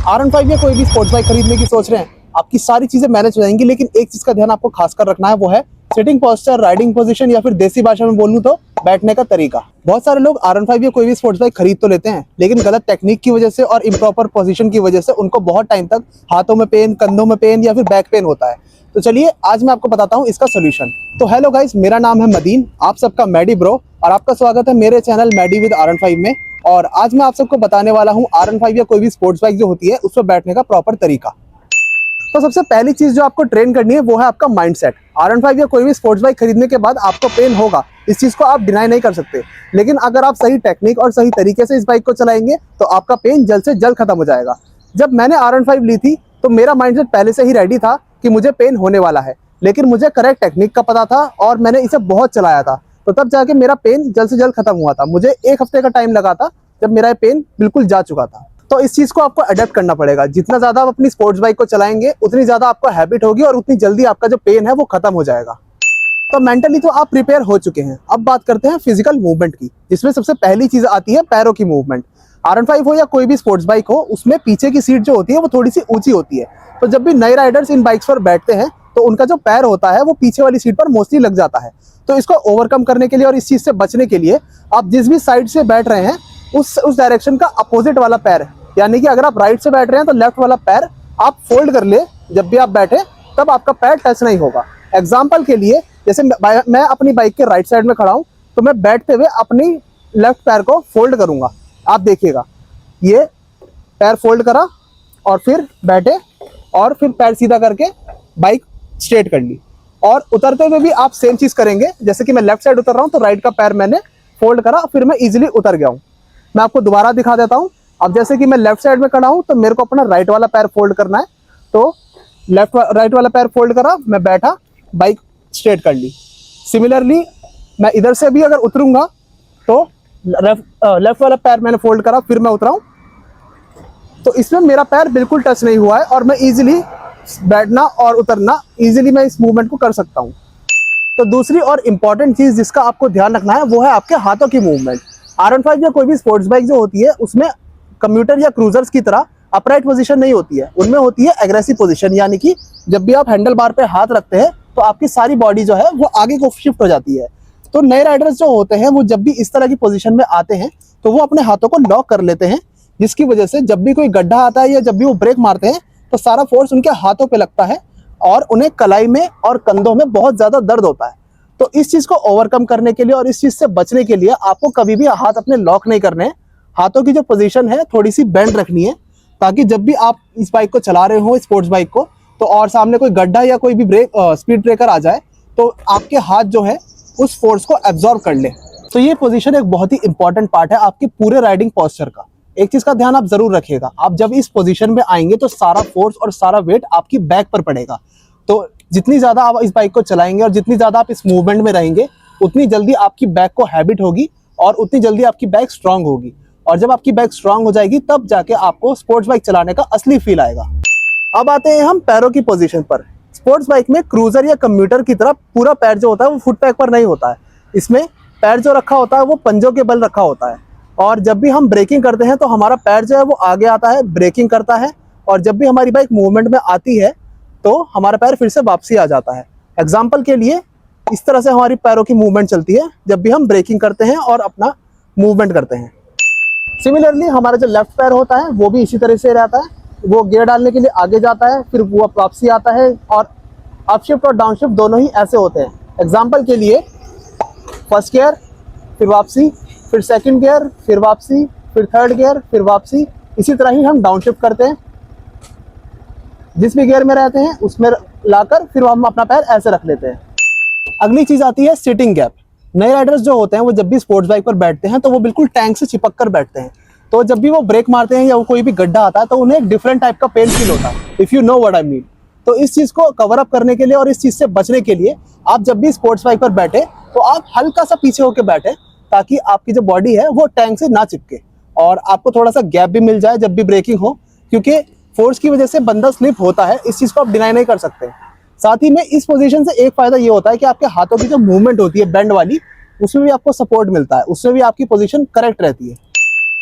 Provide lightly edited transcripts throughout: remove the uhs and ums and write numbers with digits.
R15 या कोई भी स्पोर्ट्स बाइक खरीदने की सोच रहे हैं, आपकी सारी चीजें मैनेज हो जाएंगी, लेकिन एक चीज का ध्यान आपको खासकर रखना है, वो है सिटिंग पोस्चर, राइडिंग पोजीशन, या फिर देसी भाषा में बोलूं तो बैठने का तरीका। बहुत सारे लोग R15 या कोई भी स्पोर्ट्स बाइक खरीद तो लेते हैं, लेकिन गलत टेक्निक की वजह से और इम्प्रॉपर पोजीशन की वजह से उनको बहुत टाइम तक हाथों में पेन, कंधों में पेन या फिर बैक पेन होता है। तो चलिए आज मैं आपको बताता हूँ इसका सोल्यूशन। तो हेलो गाइस, मेरा नाम है मदीन, आप सबका मैडी ब्रो, और आपका स्वागत है मेरे चैनल मैडी विद R15 में। और आज मैं आप सबको बताने वाला हूँ R15 या कोई भी स्पोर्ट्स बाइक जो होती है उस पर बैठने का प्रॉपर तरीका। तो सबसे पहली चीज जो आपको ट्रेन करनी है वो है आपका माइंडसेट। R15 या कोई भी स्पोर्ट्स बाइक खरीदने के बाद आपको पेन होगा, इस चीज को आप डिनाई नहीं कर सकते, लेकिन अगर आप सही टेक्निक और सही तरीके से इस बाइक को चलाएंगे तो आपका पेन जल्द से जल्द खत्म हो जाएगा। जब मैंने R15 ली थी तो मेरा माइंडसेट पहले से ही रेडी था कि मुझे पेन होने वाला है, लेकिन मुझे करेक्ट टेक्निक का पता था और मैंने इसे बहुत चलाया था, तो तब जाके मेरा पेन जल्द से जल्द खत्म हुआ था। मुझे 1 हफ्ते का टाइम लगा था जब मेरा पेन बिल्कुल जा चुका था। तो इस चीज को आपको अडेप्ट करना पड़ेगा। जितना ज्यादा आप अपनी स्पोर्ट्स बाइक को चलाएंगे उतनी ज्यादा आपको हैबिट होगी और उतनी जल्दी आपका जो पेन है वो खत्म हो जाएगा। तो मेंटली तो आप प्रिपेयर हो चुके हैं। अब बात करते हैं फिजिकल मूवमेंट की, जिसमें सबसे पहली चीज आती है पैरों की मूवमेंट। R15 हो या कोई भी स्पोर्ट्स बाइक हो, उसमें पीछे की सीट जो होती है वो थोड़ी सी ऊंची होती है। तो जब भी नए राइडर्स इन बाइक्स पर बैठते हैं तो उनका जो पैर होता है वो पीछे वाली सीट पर मोस्टली लग जाता है। तो इसको ओवरकम करने के लिए और इस चीज से बचने के लिए आप जिस भी साइड से बैठ रहे हैं उस डायरेक्शन का अपोजिट वाला पैर, यानी कि अगर आप राइट से बैठ रहे हैं तो लेफ्ट वाला पैर आप फोल्ड कर ले। जब भी आप बैठे तब आपका पैर टच नहीं होगा। एग्जाम्पल के लिए, जैसे मैं अपनी बाइक के राइट साइड में खड़ा हूँ तो मैं बैठते हुए अपनी लेफ्ट पैर को फोल्ड करूंगा। आप देखिएगा, ये पैर फोल्ड करा और फिर बैठे और फिर पैर सीधा करके बाइक स्ट्रेट कर ली। और उतरते हुए भी आप सेम चीज करेंगे। जैसे कि मैं लेफ्ट साइड उतर रहा हूँ तो राइट का पैर मैंने फोल्ड करा, फिर मैं इजीली उतर गया हूँ। मैं आपको दोबारा दिखा देता हूँ। अब जैसे कि मैं लेफ्ट साइड में खड़ा हूँ तो मेरे को अपना राइट वाला पैर फोल्ड करना है, तो राइट वाला पैर फोल्ड करा, मैं बैठा, बाइक स्ट्रेट कर ली। सिमिलरली मैं इधर से भी अगर उतरूंगा तो लेफ्ट वाला पैर मैंने फोल्ड करा, फिर मैं उतरा हूँ, तो इसमें मेरा पैर बिल्कुल टच नहीं हुआ है और मैं इजीली बैठना और उतरना, इजीली मैं इस मूवमेंट को कर सकता हूँ। तो दूसरी और इम्पॉर्टेंट चीज जिसका आपको ध्यान रखना है वो है आपके हाथों की मूवमेंट। R15 या कोई भी स्पोर्ट्स बाइक जो होती है उसमें कम्यूटर या क्रूजर्स की तरह अपराइट पोजीशन नहीं होती है, उनमें होती है एग्रेसिव पोजीशन। यानी कि जब भी आप हैंडल बार पे हाथ रखते हैं तो आपकी सारी बॉडी जो है वो आगे को शिफ्ट हो जाती है। तो नए राइडर्स जो होते हैं वो जब भी इस तरह की पोजीशन में आते हैं तो वो अपने हाथों को लॉक कर लेते हैं, जिसकी वजह से जब भी कोई गड्ढा आता है या जब भी वो ब्रेक मारते हैं तो सारा फोर्स उनके हाथों पे लगता है और उन्हें कलाई में और कंधों में बहुत ज्यादा दर्द होता है। तो इस चीज को ओवरकम करने के लिए और इस चीज से बचने के लिए आपको कभी भी हाथ अपने लॉक नहीं करने हैं। हाथों की जो पोजीशन है थोड़ी सी बेंड रखनी है, ताकि जब भी आप इस बाइक को चला रहे हो, स्पोर्ट्स बाइक को, तो और सामने कोई गड्ढा या कोई भी स्पीड ब्रेकर आ जाए तो आपके हाथ जो है उस फोर्स को एब्जॉर्ब कर ले। तो ये पोजीशन एक बहुत ही इंपॉर्टेंट पार्ट है आपके पूरे राइडिंग पोस्चर का। एक चीज का ध्यान आप जरूर रखिएगा, आप जब इस पोजीशन में आएंगे तो सारा फोर्स और सारा वेट आपकी बैक पर पड़ेगा। तो जितनी ज्यादा आप इस बाइक को चलाएंगे और जितनी ज्यादा आप इस मूवमेंट में रहेंगे उतनी जल्दी आपकी बैक को हैबिट होगी और उतनी जल्दी आपकी बैक स्ट्रांग होगी। और जब आपकी बैक स्ट्रांग हो जाएगी तब जाके आपको स्पोर्ट्स बाइक चलाने का असली फील आएगा। अब आते हैं हम पैरों की पोजीशन पर। स्पोर्ट्स बाइक में क्रूजर या कम्यूटर की तरह पूरा पैर जो होता है वो फुट पैक पर नहीं होता है। इसमें पैर जो रखा होता है वो पंजों के बल रखा होता है, और जब भी हम ब्रेकिंग करते हैं तो हमारा पैर जो है वो आगे आता है, ब्रेकिंग करता है, और जब भी हमारी बाइक मूवमेंट में आती है तो हमारा पैर फिर से वापसी आ जाता है। एग्जाम्पल के लिए इस तरह से हमारी पैरों की मूवमेंट चलती है जब भी हम ब्रेकिंग करते हैं और अपना मूवमेंट करते हैं। सिमिलरली हमारा जो लेफ्ट पैर होता है वो भी इसी तरह से रहता है, वो गियर डालने के लिए आगे जाता है, फिर वो वापसी आता है, और अपशिफ्ट और डाउनशिफ्ट दोनों ही ऐसे होते हैं। एग्जाम्पल के लिए फर्स्ट गियर, फिर वापसी, फिर सेकंड गियर, फिर वापसी, फिर थर्ड गियर, फिर वापसी। इसी तरह ही हम डाउनशिफ्ट करते हैं, जिस भी गियर में रहते हैं उसमें लाकर फिर हम अपना पैर ऐसे रख लेते हैं। अगली चीज आती है सिटिंग गैप। नए राइडर्स जो होते हैं वो जब भी स्पोर्ट्स बाइक पर बैठते हैं तो वो बिल्कुल टैंक से चिपक कर बैठते हैं। तो जब भी वो ब्रेक मारते हैं या वो कोई भी गड्ढा आता है तो उन्हें एक डिफरेंट टाइप का पेन फील होता है, if you know what I mean. तो इस चीज को कवर अप करने के लिए और इस चीज से बचने के लिए आप जब भी स्पोर्ट्स बाइक पर बैठे तो आप हल्का सा पीछे होकर बैठे, ताकि आपकी जो बॉडी है वो टैंक से ना चिपके और आपको थोड़ा सा गैप भी मिल जाए जब भी ब्रेकिंग हो, क्योंकि फोर्स की वजह से बंदा स्लिप होता है। इस चीज को आप डिनाई नहीं कर सकते। साथ ही में इस पोजीशन से एक फायदा ये होता है कि आपके हाथों की जो मूवमेंट होती है बेंड वाली, उसमें भी आपको सपोर्ट मिलता है, उसमें भी आपकी पोजीशन करेक्ट रहती है।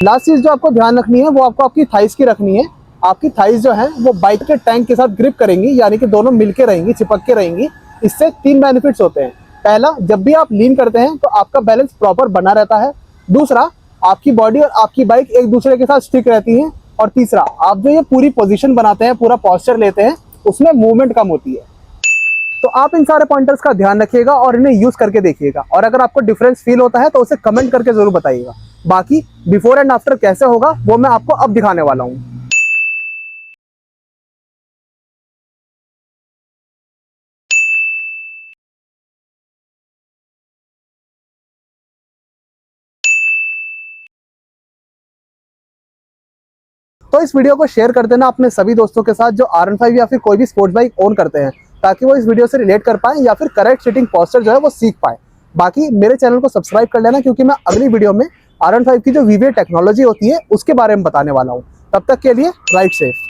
लास्ट चीज जो आपको ध्यान रखनी है वो आपको आपकी थाइस की रखनी है। आपकी थाइज जो है वो बाइक के टैंक के साथ ग्रिप करेंगी, यानी कि दोनों मिलके रहेंगी, चिपक के रहेंगी। इससे 3 बेनिफिट्स होते हैं। पहला, जब भी आप लीन करते हैं तो आपका बैलेंस प्रॉपर बना रहता है। दूसरा, आपकी बॉडी और आपकी बाइक एक दूसरे के साथ स्टिक रहती है। और तीसरा, आप जो ये पूरी पोजीशन बनाते हैं, पूरा पोस्चर लेते हैं, उसमें मूवमेंट कम होती है। तो आप इन सारे पॉइंटर्स का ध्यान रखिएगा और इन्हें यूज करके देखिएगा। और अगर आपको डिफरेंस फील होता है तो उसे कमेंट करके जरूर बताइएगा। बाकी बिफोर एंड आफ्टर कैसे होगा वो मैं आपको अब दिखाने वाला हूँ। तो इस वीडियो को शेयर कर देना अपने सभी दोस्तों के साथ जो R15 या फिर कोई भी स्पोर्ट्स बाइक ओन करते हैं, ताकि वो इस वीडियो से रिलेट कर पाए या फिर करेक्ट सिटिंग पोस्चर जो है वो सीख पाए। बाकी मेरे चैनल को सब्सक्राइब कर लेना, क्योंकि मैं अगली वीडियो में R15 की जो VVA टेक्नोलॉजी होती है उसके बारे में बताने वाला हूँ। तब तक के लिए राइड सेफ।